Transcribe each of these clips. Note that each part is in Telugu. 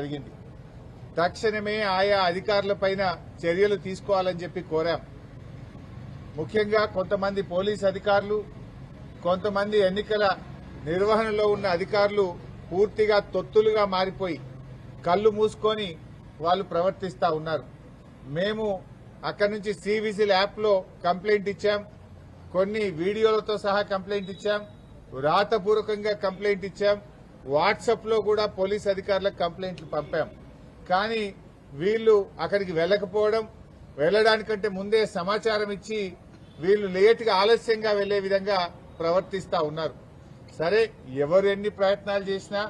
జరిగింది. తక్షణమే ఆయా అధికారులపైన చర్యలు తీసుకోవాలని చెప్పి కోరాం. ముఖ్యంగా కొంతమంది పోలీస్ అధికారులు, కొంతమంది ఎన్నికల నిర్వహణలో ఉన్న అధికారులు పూర్తిగా తొత్తులుగా మారిపోయి కళ్ళు మూసుకొని వాళ్ళు ప్రవర్తిస్తా ఉన్నారు. మేము అక్కడి నుంచి సివిజిల్ యాప్లో కంప్లైంట్ ఇచ్చాం, కొన్ని వీడియోలతో సహా కంప్లైంట్ ఇచ్చాం, రాతపూర్వకంగా కంప్లైంట్ ఇచ్చాం, వాట్సాప్లో కూడా పోలీస్ అధికారులకు కంప్లైంట్లు పంపాం. కానీ వీళ్ళు అక్కడికి వెళ్లకపోవడం, వెళ్లడానికంటే ముందే సమాచారం ఇచ్చి వీళ్ళు లేటుగా ఆలస్యంగా వెళ్లే విధంగా ప్రవర్తిస్తా ఉన్నారు. సరే, ఎవరు ఎన్ని ప్రయత్నాలు చేసినా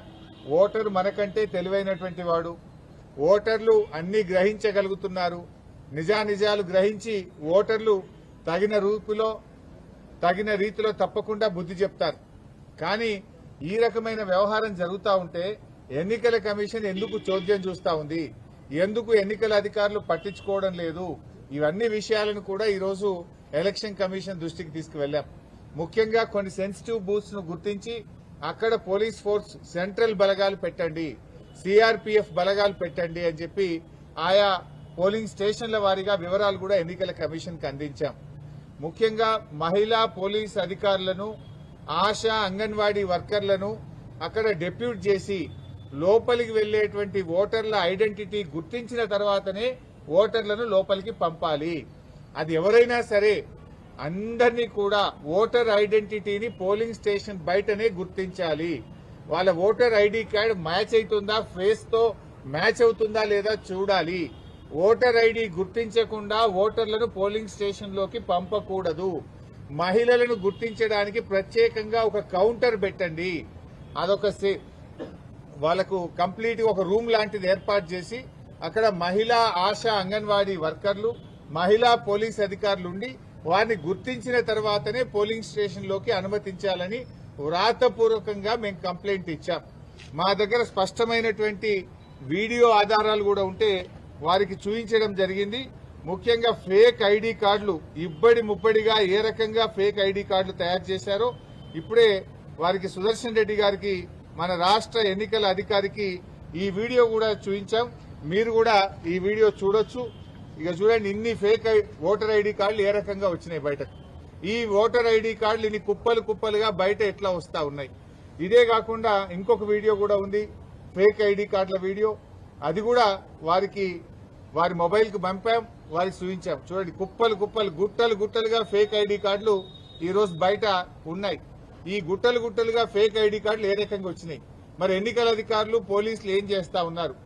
ఓటరు మనకంటే తెలివైనటువంటి వాడు. ఓటర్లు అన్ని గ్రహించగలుగుతున్నారు. నిజానిజాలు గ్రహించి ఓటర్లు తగిన రీతిలో తప్పకుండా బుద్ధి చెప్తారు. కానీ ఈ రకమైన వ్యవహారం జరుగుతూ ఉంటే ఎన్నికల కమిషన్ ఎందుకు చోద్యం చూస్తా ఉంది, ఎందుకు ఎన్నికల అధికారులు పట్టించుకోవడం లేదు, ఇవన్నీ విషయాలను కూడా ఈరోజు ఎలక్షన్ కమిషన్ దృష్టికి తీసుకువెళ్లాం. ముఖ్యంగా కొన్ని సెన్సిటివ్ బూత్స్ ను గుర్తించి అక్కడ పోలీస్ ఫోర్స్ సెంట్రల్ బలగాలు పెట్టండి, సిఆర్పీఎఫ్ బలగాలు పెట్టండి అని చెప్పి ఆయా పోలింగ్ స్టేషన్ల వారీగా వివరాలు కూడా ఎన్నికల కమిషన్ కి అందించాం. ముఖ్యంగా మహిళా పోలీస్ అధికారులను, ఆశా అంగన్వాడీ వర్కర్లను అక్కడ డెప్యూట్ చేసి లోపలికి వెళ్లేటువంటి ఓటర్ల ఐడెంటిటీ గుర్తించిన తర్వాతనే ఓటర్లను లోపలికి పంపాలి. అది ఎవరైనా సరే అందరినీ కూడా ఓటర్ ఐడెంటిటీని పోలింగ్ స్టేషన్ బయటనే గుర్తించాలి. వాళ్ళ ఓటర్ ఐడి కార్డు మ్యాచ్ అవుతుందా, ఫేస్ తో మ్యాచ్ అవుతుందా లేదా చూడాలి. ఓటర్ ఐడి గుర్తించకుండా ఓటర్లను పోలింగ్ స్టేషన్ లోకి పంపకూడదు. మహిళలను గుర్తించడానికి ప్రత్యేకంగా ఒక కౌంటర్ పెట్టండి. అదొక వాళ్ళకు కంప్లీట్ ఒక రూమ్ లాంటిది ఏర్పాటు చేసి అక్కడ మహిళా ఆశా అంగన్వాడీ వర్కర్లు, మహిళా పోలీస్ అధికారులు ఉండి వారిని గుర్తించిన తర్వాతనే పోలింగ్ స్టేషన్ లోకి అనుమతించాలని వ్రాతపూర్వకంగా మేము కంప్లైంట్ ఇచ్చాం. మా దగ్గర స్పష్టమైనటువంటి వీడియో ఆధారాలు కూడా ఉంటే వారికి చూపించడం జరిగింది. ముఖ్యంగా ఫేక్ ఐడి కార్డులు ఇబ్బడి ముబ్బడిగా ఏ రకంగా ఫేక్ ఐడి కార్డులు తయారు చేశారో ఇప్పుడే వారికి సుదర్శన్ రెడ్డి గారికి, మన రాష్ట్ర ఎన్నికల అధికారికి ఈ వీడియో కూడా చూపించాం. మీరు కూడా ఈ వీడియో చూడొచ్చు. ఇక చూడండి, ఇన్ని ఫేక్ ఓటర్ ఐడి కార్డులు ఏ రకంగా వచ్చినాయి బయటకు. ఈ ఓటర్ ఐడి కార్డులు ఇన్ని కుప్పలు కుప్పలుగా బయట ఎట్లా వస్తా ఉన్నాయి. ఇదే కాకుండా ఇంకొక వీడియో కూడా ఉంది, ఫేక్ ఐడి కార్డుల వీడియో. అది కూడా వారి మొబైల్ కు పంపాం, వారికి చూపించాం. చూడండి, కుప్పలు కుప్పలు గుట్టలుగా ఫేక్ ఐడి కార్డులు ఈ రోజు బయట ఉన్నాయి. ఈ గుట్టలుగా ఫేక్ ఐడి కార్డులు ఏ రకంగా వచ్చినాయి, మరి ఎన్నికల అధికారులు పోలీసులు ఏం చేస్తా ఉన్నారు?